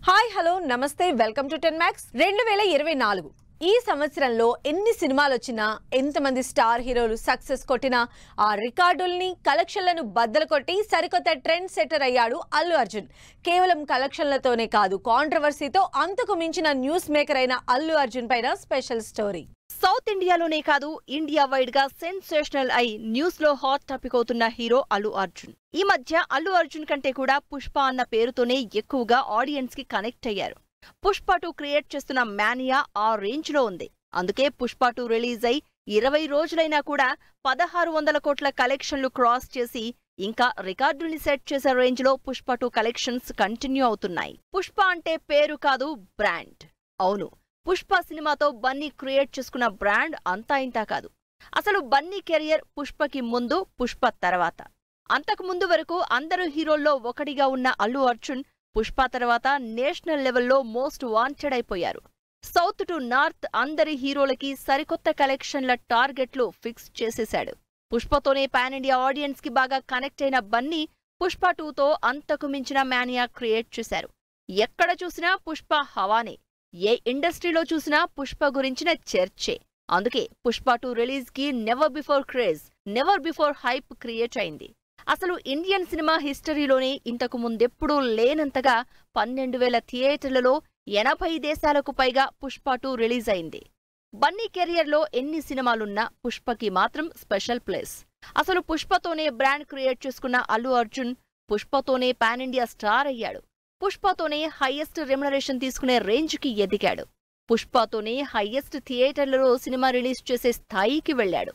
Hi hello నమస్తే welcome to 10 Max 2024 ఈ సంవత్సరంలో ఎన్ని సినిమాలు వచ్చినా ఎంతమంది స్టార్ హీరోలు సక్సెస్ కొట్టినా ఆ రికార్డుల్ని కలెక్షన్లను బద్దలు కొట్టి సరికొత్త ట్రెండ్ సెటర్ అయ్యాడు అల్లు అర్జున్. కేవలం కలెక్షన్లతోనే కాదు కాంట్రవర్సీతో అంతకు మించిన న్యూస్ మేకర్ అయిన అల్లు అర్జున్ పైన స్పెషల్ స్టోరీ. సౌత్ ఇండియాలోనే కాదు ఇండియా వైడ్ గా సెన్సేషనల్ అయి న్యూస్ లో హాట్ టాపిక్ అవుతున్న హీరో అల్లు అర్జున్. ఈ మధ్య అల్లు అర్జున్ కంటే కూడా పుష్ప అన్న పేరుతోనే ఎక్కువగా ఆడియన్స్ కి కనెక్ట్ అయ్యారు. పుష్ప 2 క్రియేట్ చేస్తున్న మానియా ఆ రేంజ్ లో ఉంది. అందుకే పుష్ప 2 రిలీజ్ అయి 20 రోజులైనా కూడా 1600 కోట్ల కలెక్షన్లు క్రాస్ చేసి ఇంకా రికార్డుల్ని సెట్ చేసే రేంజ్ లో పుష్ప 2 కలెక్షన్స్ కంటిన్యూ అవుతున్నాయి. పుష్ప అంటే పేరు కాదు, బ్రాండ్. అవును, పుష్ప సినిమాతో బన్నీ క్రియేట్ చేసుకున్న బ్రాండ్ అంతా ఇంతా కాదు. అసలు బన్నీ కెరియర్ పుష్పకి ముందు, పుష్ప తర్వాత. అంతకు ముందు వరకు అందరు హీరోల్లో ఒకటిగా ఉన్న అల్లు అర్జున్ పుష్ప తర్వాత నేషనల్ లెవెల్లో మోస్ట్ వాంటెడ్ అయిపోయారు. సౌత్ టు నార్త్ అందరి హీరోలకి సరికొత్త కలెక్షన్ల టార్గెట్లు ఫిక్స్ చేసేశాడు. పుష్పతోనే పాన్ ఇండియా ఆడియన్స్ కి బాగా కనెక్ట్ అయిన బన్నీ పుష్ప 2తో అంతకు మించిన మానియా క్రియేట్ చేశారు. ఎక్కడ చూసినా పుష్ప హవానే, ఏ ఇండస్ట్రీలో చూసినా పుష్ప గురించిన చర్చే. అందుకే పుష్ప 2 రిలీజ్ కి never before craze, never before hype create అయింది. అసలు ఇండియన్ సినిమా హిస్టరీలోనే ఇంతకు ముందెప్పుడూ లేనంతగా 12,000 థియేటర్లలో 80 దేశాలకు పైగా పుష్ప 2 రిలీజ్ అయింది. బన్నీ కెరియర్లో ఎన్ని సినిమాలున్నా పుష్పకి మాత్రం స్పెషల్ ప్లేస్. అసలు పుష్పతోనే బ్రాండ్ క్రియేట్ చేసుకున్న అల్లు అర్జున్ పుష్పతోనే పాన్ ఇండియా స్టార్ అయ్యాడు. పుష్పతోనే హైయెస్ట్ రెమ్యునరేషన్ తీసుకునే రేంజ్కి ఎదిగాడు. పుష్పతోనే హైయెస్ట్ థియేటర్లలో సినిమా రిలీజ్ చేసే స్థాయికి వెళ్లాడు.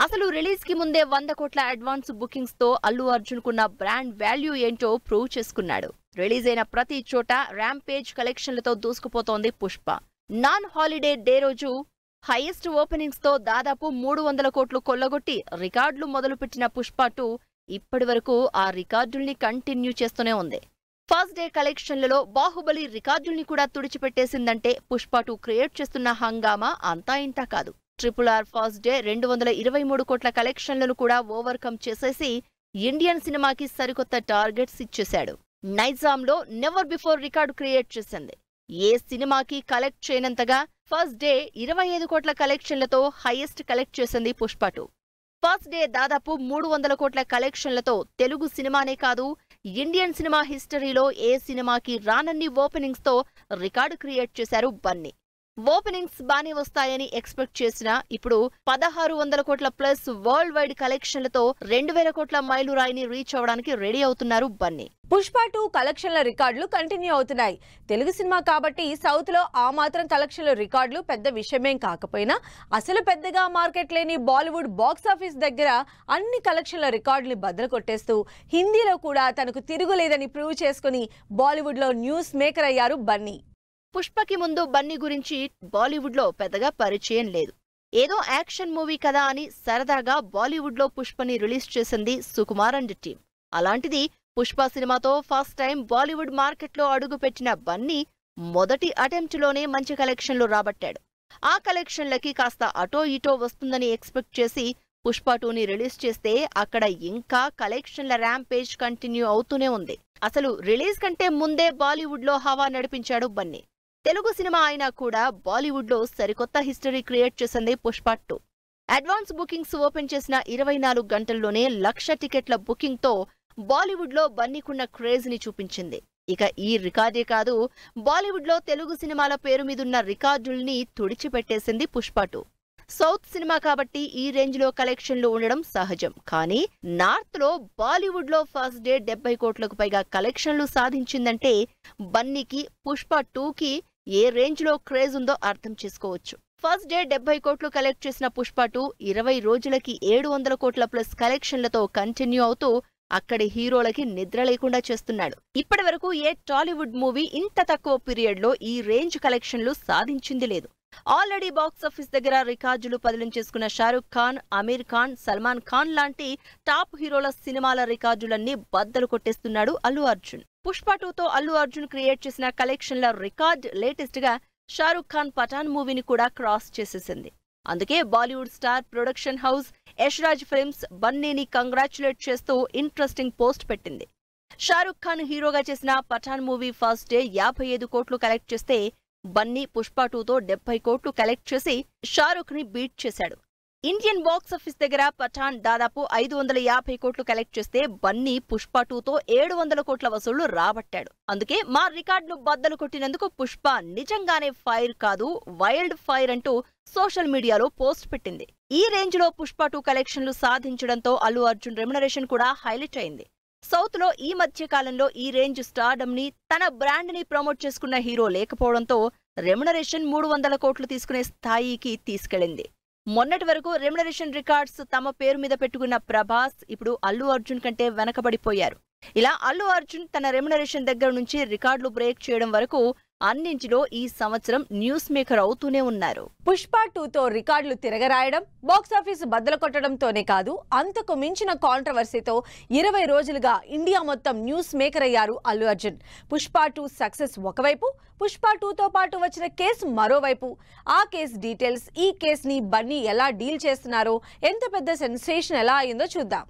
అసలు రిలీజ్ కి ముందే 100 కోట్ల అడ్వాన్స్ బుకింగ్స్ తో అల్లు అర్జున్ కున్న బ్రాండ్ వాల్యూ ఏంటో ప్రూవ్ చేసుకున్నాడు. రిలీజ్ అయిన ప్రతి చోట ర్యాంపేజ్ కలెక్షన్లతో దూసుకుపోతోంది పుష్ప. నాన్ హాలిడే డే రోజు హైయెస్ట్ ఓపెనింగ్స్ తో దాదాపు 300 కోట్లు కొల్లగొట్టి రికార్డులు మొదలుపెట్టిన పుష్ప 2 ఇప్పటి వరకు ఆ రికార్డుల్ని కంటిన్యూ చేస్తూనే ఉంది. ఫస్ట్ డే కలెక్షన్లలో బాహుబలి రికార్డుల్ని కూడా తుడిచిపెట్టేసిందంటే పుష్ప 2 క్రియేట్ చేస్తున్న హంగామా అంతా ఇంతా కాదు. RRR ఫస్ట్ డే 223 కోట్ల కలెక్షన్లను కూడా ఓవర్కమ్ చేసేసి ఇండియన్ సినిమాకి సరికొత్త టార్గెట్స్ ఇచ్చేశాడు. నైజాంలో నెవర్ బిఫోర్ రికార్డు క్రియేట్ చేసింది. ఏ సినిమాకి కలెక్ట్ చేయనంతగా ఫస్ట్ డే 25 కోట్ల కలెక్షన్లతో హైయెస్ట్ కలెక్ట్ చేసింది పుష్ప 2. ఫస్ట్ డే దాదాపు 300 కోట్ల కలెక్షన్లతో తెలుగు సినిమానే కాదు ఇండియన్ సినిమా హిస్టరీలో ఏ సినిమాకి రానన్ని ఓపెనింగ్స్ తో రికార్డు క్రియేట్ చేశారు బన్నీ. ఓపెనింగ్స్ బానే వస్తాయని ఎక్స్పెక్ట్ చేసినా ఇప్పుడు 1600 కోట్ల ప్లస్ వరల్డ్ వైడ్ కలెక్షన్లతో 2000 కోట్ల మైలురాయిని రీచ్ అవడానికి రెడీ అవుతున్నారు బన్నీ. పుష్ప 2 కలెక్షన్ల రికార్డులు కంటిన్యూ అవుతున్నాయి. తెలుగు సినిమా కాబట్టి సౌత్ లో ఆ మాత్రం కలెక్షన్ల రికార్డులు పెద్ద విషయమేం కాకపోయినా అసలు పెద్దగా మార్కెట్ లేని బాలీవుడ్ బాక్సాఫీస్ దగ్గర అన్ని కలెక్షన్ల రికార్డుల్ని బద్దలు కొట్టేస్తూ హిందీలో కూడా తనకు తిరుగులేదని ప్రూవ్ చేసుకుని బాలీవుడ్ లో న్యూస్ మేకర్ అయ్యారు బన్నీ. పుష్పకి ముందు బన్నీ గురించి బాలీవుడ్ లో పెద్దగా పరిచయం లేదు. ఏదో యాక్షన్ మూవీ కదా అని సరదాగా బాలీవుడ్ లో పుష్పని రిలీజ్ చేసింది సుకుమార్ అండ్ టీం. అలాంటిది పుష్ప సినిమాతో ఫస్ట్ టైం బాలీవుడ్ మార్కెట్లో అడుగుపెట్టిన బన్నీ మొదటి అటెంప్ట్ లోనే మంచి కలెక్షన్లు రాబట్టాడు. ఆ కలెక్షన్లకి కాస్త అటో ఇటో వస్తుందని ఎక్స్పెక్ట్ చేసి పుష్ప 2ని రిలీజ్ చేస్తే అక్కడ ఇంకా కలెక్షన్ల ర్యాంపేజ్ కంటిన్యూ అవుతూనే ఉంది. అసలు రిలీజ్ కంటే ముందే బాలీవుడ్ లో హవా నడిపించాడు బన్నీ. తెలుగు సినిమా అయినా కూడా బాలీవుడ్ లో సరికొత్త హిస్టరీ క్రియేట్ చేసింది పుష్ప 2. అడ్వాన్స్ బుకింగ్స్ ఓపెన్ చేసిన 24 గంటల్లోనే 1,00,000 టికెట్ల బుకింగ్ తో బాలీవుడ్ లో బన్నీకున్న క్రేజ్ ని చూపించింది. ఇక ఈ రికార్డే కాదు, బాలీవుడ్ లో తెలుగు సినిమాల పేరు మీదున్న రికార్డుల్ని తుడిచిపెట్టేసింది పుష్ప 2. సౌత్ సినిమా కాబట్టి ఈ రేంజ్ లో కలెక్షన్లు ఉండడం సహజం. కానీ నార్త్ లో బాలీవుడ్ లో ఫస్ట్ డే 70 కోట్లకు పైగా కలెక్షన్లు సాధించిందంటే బన్నీకి పుష్ప 2కి ఏ రేంజ్ లో క్రేజ్ ఉందో అర్థం చేసుకోవచ్చు. ఫస్ట్ డే 70 కోట్లు కలెక్ట్ చేసిన పుష్ప 2 20 రోజులకి 700 కోట్ల ప్లస్ కలెక్షన్లతో కంటిన్యూ అవుతూ అక్కడి హీరోలకి నిద్ర లేకుండా చేస్తున్నాడు. ఇప్పటి వరకు ఏ టాలీవుడ్ మూవీ ఇంత తక్కువ పీరియడ్ లో ఈ రేంజ్ కలెక్షన్లు సాధించింది లేదు. ఆల్రెడీ బాక్సాఫీస్ దగ్గర రికార్డులు పదిలం చేసుకున్న షారుఖ్ ఖాన్, అమీర్ ఖాన్, సల్మాన్ ఖాన్ లాంటి టాప్ హీరోల సినిమాల రికార్డులన్నీ బద్దలు కొట్టేస్తున్నాడు అల్లు అర్జున్. పుష్ప 2తో అల్లు అర్జున్ క్రియేట్ చేసిన కలెక్షన్ల రికార్డ్ లేటెస్ట్ గా షారుఖ్ ఖాన్ పఠాన్ మూవీని కూడా క్రాస్ చేసేసింది. అందుకే Bollywood star production house Yash Raj films బన్నీని కంగ్రాచ్యులేట్ చేస్తూ ఇంట్రెస్టింగ్ పోస్ట్ పెట్టింది. షారుఖ్ ఖాన్ హీరోగా చేసిన పఠాన్ మూవీ ఫస్ట్ డే 55 కోట్లు కలెక్ట్ చేస్తే బన్నీ పుష్ప 2తో 70 కోట్లు కలెక్ట్ చేసి షారుఖ్ ని బీట్ చేశాడు. ఇండియన్ బాక్స్ ఆఫీస్ దగ్గర పఠాన్ దాదాపు 550 కోట్లు కలెక్ట్ చేస్తే బన్నీ పుష్ప 2తో 700 కోట్ల వసూళ్లు రాబట్టాడు. అందుకే మా రికార్డులు బద్దలు కొట్టినందుకు పుష్ప నిజంగానే ఫైర్ కాదు వైల్డ్ ఫైర్ అంటూ సోషల్ మీడియాలో పోస్ట్ పెట్టింది. ఈ రేంజ్ లో పుష్ప 2 కలెక్షన్లు సాధించడంతో అల్లు అర్జున్ రెమ్యునరేషన్ కూడా హైలైట్ అయింది. సౌత్ లో ఈ మధ్య కాలంలో ఈ రేంజ్ స్టార్డమ్ ని తన బ్రాండ్ ని ప్రమోట్ చేసుకున్న హీరో లేకపోవడంతో రెమ్యునరేషన్ 300 కోట్లు తీసుకునే స్థాయికి తీసుకెళ్లింది. మొన్నటి వరకు రెమ్యునరేషన్ రికార్డ్స్ తమ పేరు మీద పెట్టుకున్న ప్రభాస్ ఇప్పుడు అల్లు అర్జున్ కంటే వెనకబడిపోయారు. ఇలా అల్లు అర్జున్ తన రెమ్యునరేషన్ దగ్గర నుంచి రికార్డులు బ్రేక్ చేయడం వరకు అన్నింటిలో ఈ సంవత్సరం న్యూస్ మేకర్ అవుతూనే ఉన్నారు. పుష్ప 2తో రికార్డులు తిరగరాయడం, బాక్సాఫీస్ బద్దలు కొట్టడంతోనే కాదు, అంతకు మించిన కాంట్రవర్సీతో 20 రోజులుగా ఇండియా మొత్తం న్యూస్ మేకర్ అయ్యారు అల్లు అర్జున్. పుష్ప 2 సక్సెస్ ఒకవైపు, పుష్ప 2తో పాటు వచ్చిన కేసు మరోవైపు. ఆ కేసు డీటెయిల్స్, ఈ కేసుని బన్నీ ఎలా డీల్ చేస్తున్నారో, ఎంత పెద్ద సెన్సేషన్ ఎలా అయిందో చూద్దాం.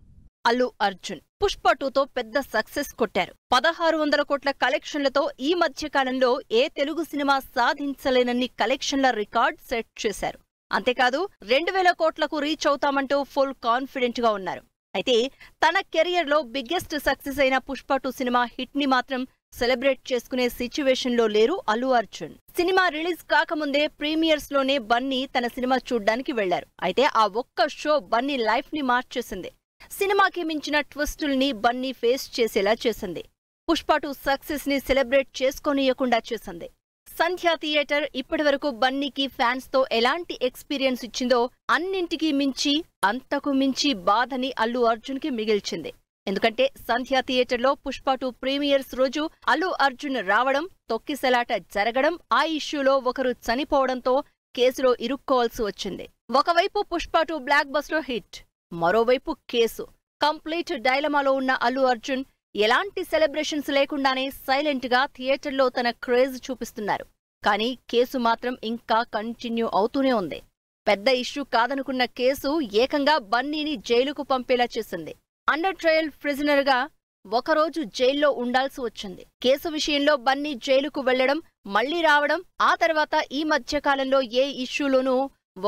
అల్లు అర్జున్ పుష్ప 2తో పెద్ద సక్సెస్ కొట్టారు. 1600 కోట్ల కలెక్షన్లతో ఈ మధ్య కాలంలో ఏ తెలుగు సినిమా సాధించలేనన్ని కలెక్షన్ల రికార్డ్ సెట్ చేశారు. అంతేకాదు 2000 కోట్లకు రీచ్ అవుతామంటూ ఫుల్ కాన్ఫిడెంట్ గా ఉన్నారు. అయితే తన కెరియర్ లో బిగ్గెస్ట్ సక్సెస్ అయిన పుష్ప 2 సినిమా హిట్ ని మాత్రం సెలబ్రేట్ చేసుకునే సిచ్యువేషన్ లో లేరు అల్లు అర్జున్. సినిమా రిలీజ్ కాకముందే ప్రీమియర్స్ లోనే బన్నీ తన సినిమా చూడ్డానికి వెళ్లారు. అయితే ఆ ఒక్క షో బన్నీ లైఫ్ ని మార్చేసింది. సినిమాకి మించిన ట్విస్టుల్ని బన్నీ ఫేస్ చేసేలా చేసింది. పుష్ప 2 సక్సెస్ ని సెలబ్రేట్ చేసుకోనియకుండా చేసింది. సంధ్యా థియేటర్ ఇప్పటివరకు బన్నీకి ఫ్యాన్స్ తో ఎలాంటి ఎక్స్పీరియన్స్ ఇచ్చిందో అన్నింటికీ మించి, అంతకు మించి బాధని అల్లు అర్జున్ కి మిగిల్చింది. ఎందుకంటే సంధ్యా థియేటర్లో పుష్ప 2 ప్రీమియర్స్ రోజు అల్లు అర్జున్ రావడం, తొక్కిసలాట జరగడం, ఆ ఇష్యూలో ఒకరు చనిపోవడంతో కేసులో ఇరుక్కోవాల్సి వచ్చింది. ఒకవైపు పుష్ప 2 బ్లాక్ బస్టర్ హిట్, మరోవైపు కేసు. కంప్లీట్ డైలమాలో ఉన్న అల్లు అర్జున్ ఎలాంటి సెలబ్రేషన్స్ లేకుండానే సైలెంట్ గా థియేటర్లో తన క్రేజ్ చూపిస్తున్నారు. కానీ కేసు మాత్రం ఇంకా కంటిన్యూ అవుతూనే ఉంది. పెద్ద ఇష్యూ కాదనుకున్న కేసు ఏకంగా బన్నీని జైలుకు పంపేలా చేసింది. అండర్ ట్రయల్ ప్రిజనర్ గా ఒకరోజు జైల్లో ఉండాల్సి వచ్చింది. కేసు విషయంలో బన్నీ జైలుకు వెళ్లడం, మళ్లీ రావడం, ఆ తర్వాత ఈ మధ్యకాలంలో ఏ ఇష్యూలోనూ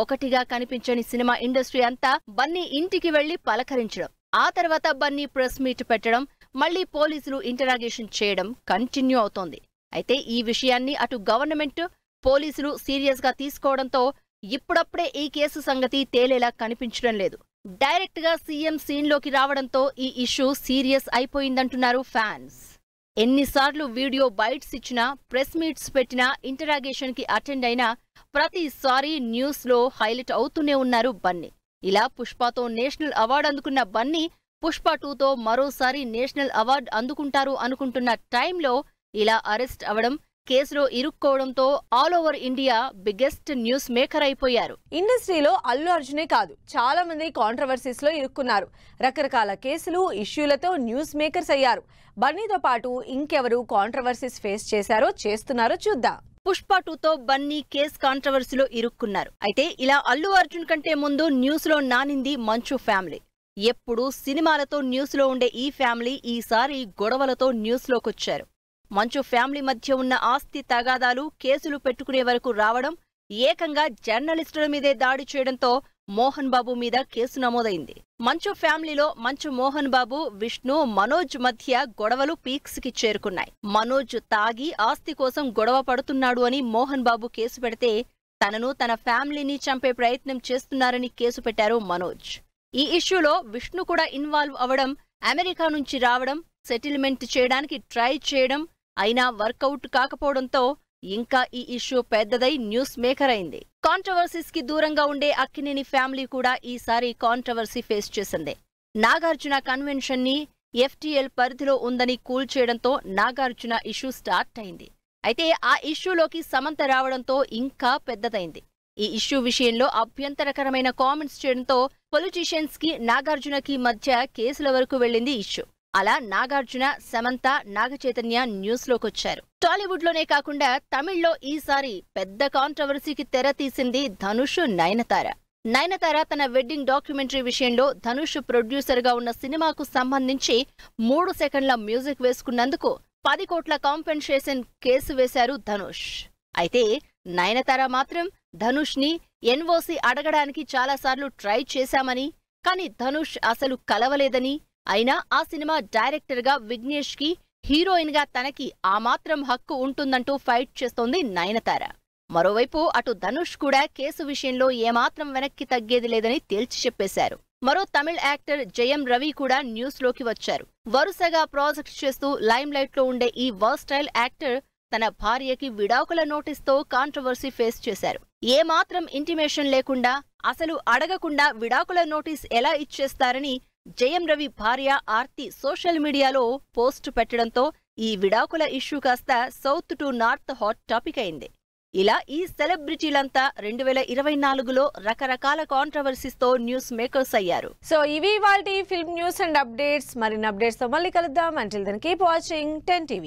ఒకటిగా కనిపించని సినిమా ఇండస్ట్రీ అంతా బన్నీ ఇంటికి వెళ్లి పలకరించడం, ఆ తర్వాత బన్నీ ప్రెస్ మీట్ పెట్టడం, మళ్లీ పోలీసులు ఇంటరాగేషన్ చేయడం కంటిన్యూ అవుతోంది. అయితే ఈ విషయాన్ని అటు గవర్నమెంట్, పోలీసులు సీరియస్ గా తీసుకోవడంతో ఇప్పుడప్పుడే ఈ కేసు సంగతి తేలేలా కనిపించడం లేదు. డైరెక్ట్ గా సీఎం సీన్లోకి రావడంతో ఈ ఇష్యూ సీరియస్ అయిపోయిందంటున్నారు ఫ్యాన్స్. ఎన్నిసార్లు వీడియో బైట్స్ ఇచ్చినా, ప్రెస్ మీట్స్ పెట్టినా, ఇంటరాగేషన్ కి అటెండ్ అయినా ప్రతిసారి న్యూస్ లో హైలైట్ అవుతూనే ఉన్నారు బన్నీ. ఇలా పుష్పతో నేషనల్ అవార్డు అందుకున్న బన్నీ పుష్ప 2తో మరోసారి నేషనల్ అవార్డు అందుకుంటారు అనుకుంటున్న టైంలో ఇలా అరెస్ట్ అవడం, కేసులో ఇరుక్కోవడంతో all over India biggest news maker అయిపోయారు. ఇండస్ట్రీలో అల్లు అర్జునే కాదు, చాలా మంది కాంట్రవర్సీస్ లో ఇరుక్కున్నారు. రకరకాల కేసులు, ఇష్యూలతో న్యూస్ మేకర్స్ అయ్యారు. బన్నీతో పాటు ఇంకెవరు కాంట్రవర్సీస్ ఫేస్ చేశారో, చేస్తున్నారో చూద్దాం. పుష్ప 2తో బన్నీ కేస్ కాంట్రవర్సీలో ఇరుక్కున్నారు. అయితే ఇలా అల్లు అర్జున్ కంటే ముందు న్యూస్ లో నానింది మంచు ఫ్యామిలీ. ఎప్పుడు సినిమాలతో న్యూస్ లో ఉండే ఈ ఫ్యామిలీ ఈసారి గొడవలతో న్యూస్ లోకొచ్చారు. మంచు ఫ్యామిలీ మధ్య ఉన్న ఆస్తి తగాదాలు, కేసులు పెట్టుకునే వరకు రావడం, ఏకంగా జర్నలిస్టుల మీదే దాడి చేయడంతో మోహన్ బాబు మీద కేసు నమోదైంది. మంచు ఫ్యామిలీలో మంచు మోహన్ బాబు, విష్ణు, మనోజ్ మధ్య గొడవలు పీక్స్ కి చేరుకున్నాయి. మనోజ్ తాగి ఆస్తి కోసం గొడవ పడుతున్నాడు అని మోహన్ బాబు కేసు పెడితే, తనను తన ఫ్యామిలీని చంపే ప్రయత్నం చేస్తున్నారని కేసు పెట్టారు మనోజ్. ఈ ఇష్యూలో విష్ణు కూడా ఇన్వాల్వ్ అవడం, అమెరికా నుంచి రావడం, సెటిల్మెంట్ చేయడానికి ట్రై చేయడం, అయినా వర్కౌట్ కాకపోవడంతో ఇంకా ఈ ఇష్యూ పెద్దదై న్యూస్ మేకర్ అయింది. కాంట్రవర్సీస్ కి దూరంగా ఉండే అక్కినేని ఫ్యామిలీ కూడా ఈసారి కాంట్రవర్సీ ఫేస్ చేసింది. నాగార్జున కన్వెన్షన్ ని FTL పరిధిలో ఉందని కూల్చేయడంతో నాగార్జున ఇష్యూ స్టార్ట్ అయింది. అయితే ఆ ఇష్యూలోకి సమంత రావడంతో ఇంకా పెద్దదైంది. ఈ ఇష్యూ విషయంలో అభ్యంతరకరమైన కామెంట్స్ చేయడంతో పొలిటీషియన్స్ కి, నాగార్జునకి మధ్య కేసుల వరకు వెళ్లింది ఇష్యూ. అలా నాగార్జున, సమంత, నాగచైతన్య న్యూస్ లోకొచ్చారు. టాలీవుడ్ లోనే కాకుండా తమిళ్లో ఈసారి పెద్ద కాంట్రవర్సీకి తెర తీసింది ధనుష్, నయనతార. నయనతార తన వెడ్డింగ్ డాక్యుమెంటరీ విషయంలో ధనుష్ ప్రొడ్యూసర్ గా ఉన్న సినిమాకు సంబంధించి 3 సెకండ్ల మ్యూజిక్ వేసుకున్నందుకు 10 కోట్ల కాంపెన్సేషన్ కేసు వేశారు ధనుష్. అయితే నయనతార మాత్రం ధనుష్ ని ఎన్ఓసి అడగడానికి చాలాసార్లు ట్రై చేశామని, కానీ ధనుష్ అసలు కలవలేదని, అయినా ఆ సినిమా డైరెక్టర్ గా విఘ్నేష్ కి, హీరోయిన్ గా తనకి ఆ మాత్రం హక్కు ఉంటుందంటూ ఫైట్ చేస్తోంది నయనతార. మరోవైపు అటు ధనుష్ కూడా కేసు విషయంలో ఏమాత్రం వెనక్కి తగ్గేది లేదని తేల్చి చెప్పేశారు. మరో తమిళ యాక్టర్ జయం రవి కూడా న్యూస్ లోకి వచ్చారు. వరుసగా ప్రాజెక్ట్స్ చేస్తూ లైమ్ లైట్ లో ఉండే ఈ వర్స్టైల్ యాక్టర్ తన భార్యకి విడాకుల నోటీస్తో కాంట్రవర్సీ ఫేస్ చేశారు. ఏమాత్రం ఇంటిమేషన్ లేకుండా, అసలు అడగకుండా విడాకుల నోటీస్ ఎలా ఇచ్చేస్తారని జయం రవి భార్య ఆర్తి సోషల్ మీడియాలో పోస్టు పెట్టడంతో ఈ విడాకుల ఇష్యూ కాస్త south to north hot topic అయింది. ఇలా ఈ సెలబ్రిటీలంతా 2024లో రకరకాల కాంట్రవర్సీస్తో న్యూస్ మేకర్స్ అయ్యారు. సో ఇవి ఇవాల్టి ఫిల్మ్ న్యూస్ అండ్ అప్డేట్స్. మరిన్ని అప్డేట్స్ తో మళ్ళీ కలుద్దాం. Until then keep watching 10 TV.